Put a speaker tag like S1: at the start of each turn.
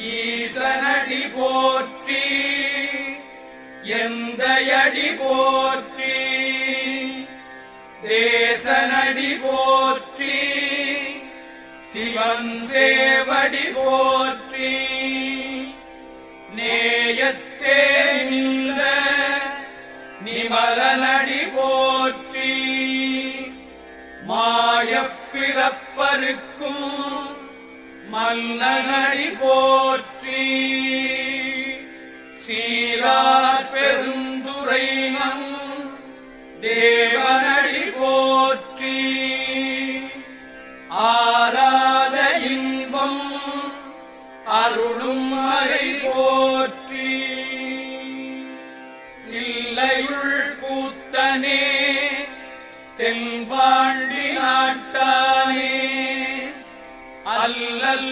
S1: ஈசனடி போற்றி எந்தையடி போற்றி தேசனடி போற்றி சிவன் சேவடி போற்றி நேயத்தே நின்ற நிமலனடி போற்றி மாயப்பிறப்பருக்கும் மன்னனடி போற்றி சீரார் பெருந்துரைனம் தேவனடி போற்றி ஆராத இன்பம் அருளும் மறை போற்றி தில்லையுள் கூத்தனே தென்பாண்டி நாட்டானே அல்லல்